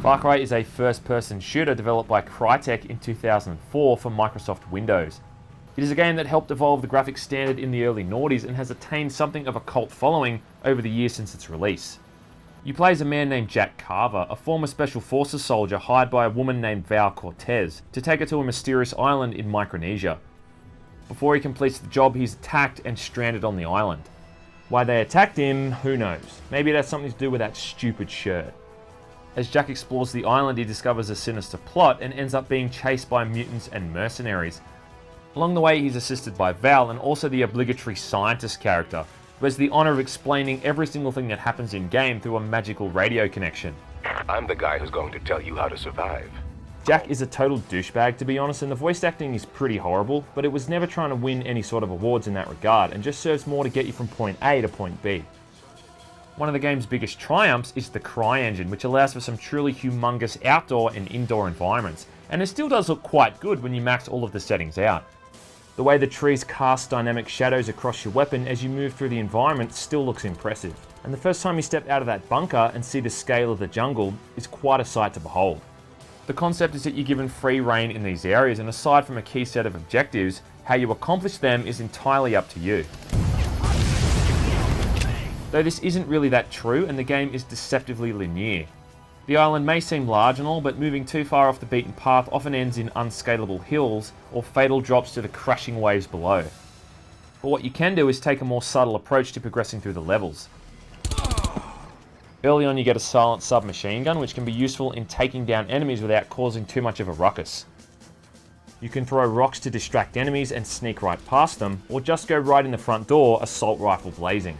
Far Cry is a first-person shooter developed by Crytek in 2004 for Microsoft Windows. It is a game that helped evolve the graphics standard in the early noughties and has attained something of a cult following over the years since its release. You play as a man named Jack Carver, a former Special Forces soldier hired by a woman named Val Cortez to take her to a mysterious island in Micronesia. Before he completes the job, he's attacked and stranded on the island. Why they attacked him, who knows? Maybe it has something to do with that stupid shirt. As Jack explores the island, he discovers a sinister plot and ends up being chased by mutants and mercenaries. Along the way, he's assisted by Val and also the obligatory scientist character, who has the honor of explaining every single thing that happens in-game through a magical radio connection. I'm the guy who's going to tell you how to survive. Jack is a total douchebag, to be honest, and the voice acting is pretty horrible, but it was never trying to win any sort of awards in that regard, and just serves more to get you from point A to point B. One of the game's biggest triumphs is the CryEngine, which allows for some truly humongous outdoor and indoor environments, and it still does look quite good when you max all of the settings out. The way the trees cast dynamic shadows across your weapon as you move through the environment still looks impressive, and the first time you step out of that bunker and see the scale of the jungle is quite a sight to behold. The concept is that you're given free rein in these areas, and aside from a key set of objectives, how you accomplish them is entirely up to you. Though this isn't really that true, and the game is deceptively linear. The island may seem large and all, but moving too far off the beaten path often ends in unscalable hills or fatal drops to the crashing waves below. But what you can do is take a more subtle approach to progressing through the levels. Early on you get a silent submachine gun, which can be useful in taking down enemies without causing too much of a ruckus. You can throw rocks to distract enemies and sneak right past them, or just go right in the front door, assault rifle blazing.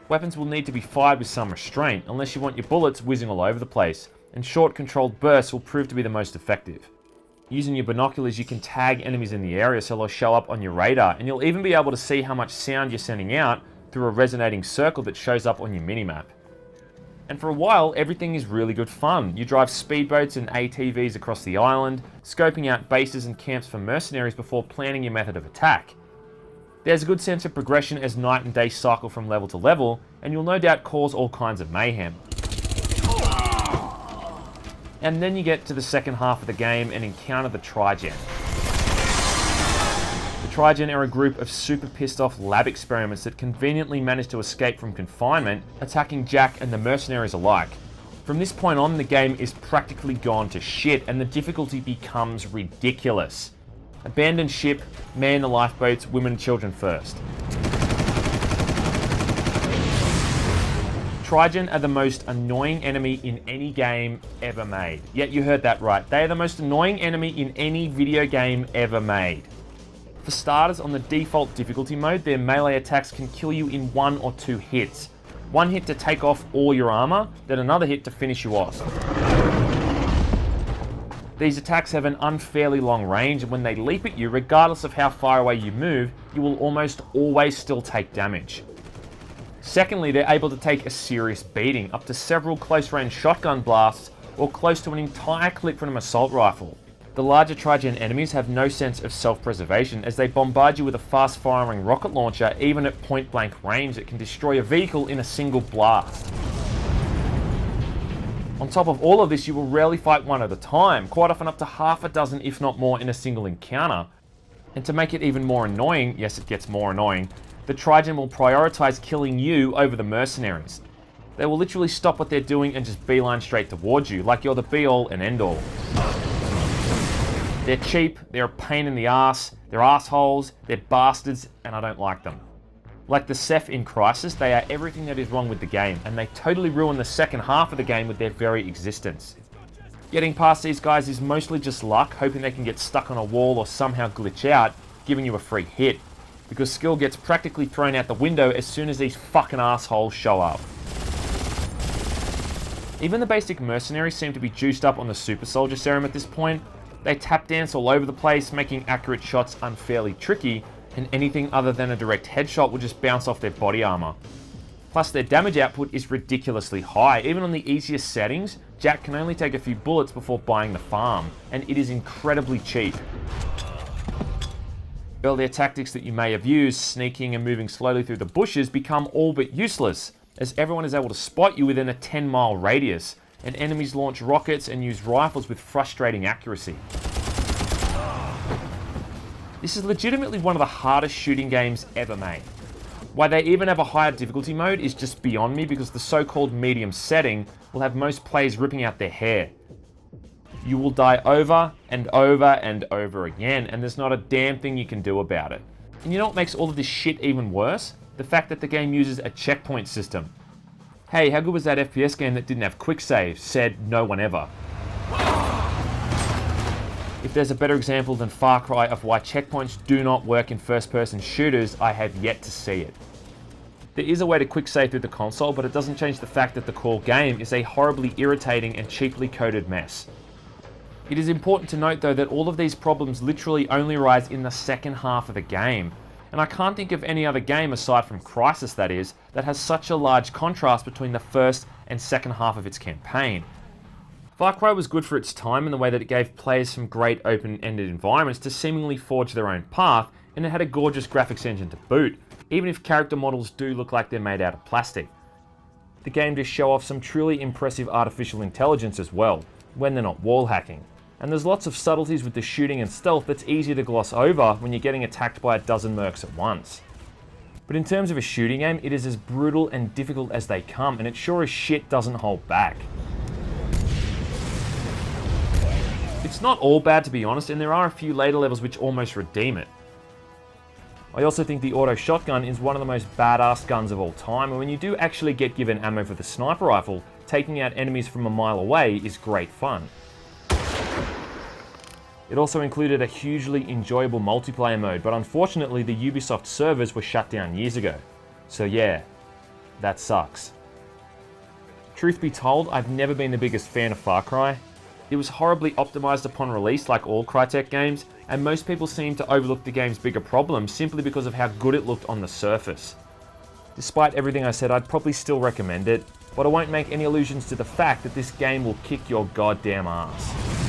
Weapons will need to be fired with some restraint, unless you want your bullets whizzing all over the place, and short controlled bursts will prove to be the most effective. Using your binoculars you can tag enemies in the area so they'll show up on your radar, and you'll even be able to see how much sound you're sending out through a resonating circle that shows up on your minimap. And for a while, everything is really good fun. You drive speedboats and ATVs across the island, scoping out bases and camps for mercenaries before planning your method of attack. There's a good sense of progression as night and day cycle from level to level, and you'll no doubt cause all kinds of mayhem. And then you get to the second half of the game and encounter the Trigen. The Trigen are a group of super pissed off lab experiments that conveniently manage to escape from confinement, attacking Jack and the mercenaries alike. From this point on, the game is practically gone to shit, and the difficulty becomes ridiculous. Abandon ship, man the lifeboats, women and children first. Trigen are the most annoying enemy in any game ever made. Yet you heard that right. They are the most annoying enemy in any video game ever made. For starters, on the default difficulty mode, their melee attacks can kill you in 1 or 2 hits. One hit to take off all your armor, then another hit to finish you off. These attacks have an unfairly long range, and when they leap at you, regardless of how far away you move, you will almost always still take damage. Secondly, they're able to take a serious beating, up to several close-range shotgun blasts, or close to an entire clip from an assault rifle. The larger Trigen enemies have no sense of self-preservation, as they bombard you with a fast-firing rocket launcher even at point-blank range that can destroy a vehicle in a single blast. On top of all of this, you will rarely fight one at a time, quite often up to half a dozen if not more in a single encounter. And to make it even more annoying, yes it gets more annoying, the Trigen will prioritize killing you over the mercenaries. They will literally stop what they're doing and just beeline straight towards you, like you're the be-all and end-all. They're cheap, they're a pain in the ass, they're assholes, they're bastards, and I don't like them. Like the Ceph in Crisis, they are everything that is wrong with the game, and they totally ruin the second half of the game with their very existence. Getting past these guys is mostly just luck, hoping they can get stuck on a wall or somehow glitch out, giving you a free hit, because skill gets practically thrown out the window as soon as these fucking assholes show up. Even the basic mercenaries seem to be juiced up on the super soldier serum at this point. They tap dance all over the place, making accurate shots unfairly tricky, and anything other than a direct headshot will just bounce off their body armor. Plus their damage output is ridiculously high. Even on the easiest settings, Jack can only take a few bullets before buying the farm, and it is incredibly cheap. Earlier tactics that you may have used, sneaking and moving slowly through the bushes, become all but useless, as everyone is able to spot you within a 10-mile radius, and enemies launch rockets and use rifles with frustrating accuracy. This is legitimately one of the hardest shooting games ever made. Why they even have a higher difficulty mode is just beyond me, because the so-called medium setting will have most players ripping out their hair. You will die over and over and over again, and there's not a damn thing you can do about it. And you know what makes all of this shit even worse? The fact that the game uses a checkpoint system. Hey, how good was that FPS game that didn't have quick save? Said no one ever. If there's a better example than Far Cry of why checkpoints do not work in first-person shooters, I have yet to see it. There is a way to quick save through the console, but it doesn't change the fact that the core game is a horribly irritating and cheaply coded mess. It is important to note though that all of these problems literally only arise in the second half of the game, and I can't think of any other game aside from Crysis, that is, that has such a large contrast between the first and second half of its campaign. Far Cry was good for its time in the way that it gave players some great open-ended environments to seemingly forge their own path, and it had a gorgeous graphics engine to boot, even if character models do look like they're made out of plastic. The game does show off some truly impressive artificial intelligence as well, when they're not wall hacking. And there's lots of subtleties with the shooting and stealth that's easy to gloss over when you're getting attacked by a dozen mercs at once. But in terms of a shooting game, it is as brutal and difficult as they come, and it sure as shit doesn't hold back. It's not all bad, to be honest, and there are a few later levels which almost redeem it. I also think the auto shotgun is one of the most badass guns of all time, and when you do actually get given ammo for the sniper rifle, taking out enemies from a mile away is great fun. It also included a hugely enjoyable multiplayer mode, but unfortunately the Ubisoft servers were shut down years ago. So yeah, that sucks. Truth be told, I've never been the biggest fan of Far Cry. It was horribly optimized upon release like all Crytek games, and most people seem to overlook the game's bigger problems simply because of how good it looked on the surface. Despite everything I said, I'd probably still recommend it, but I won't make any allusions to the fact that this game will kick your goddamn ass.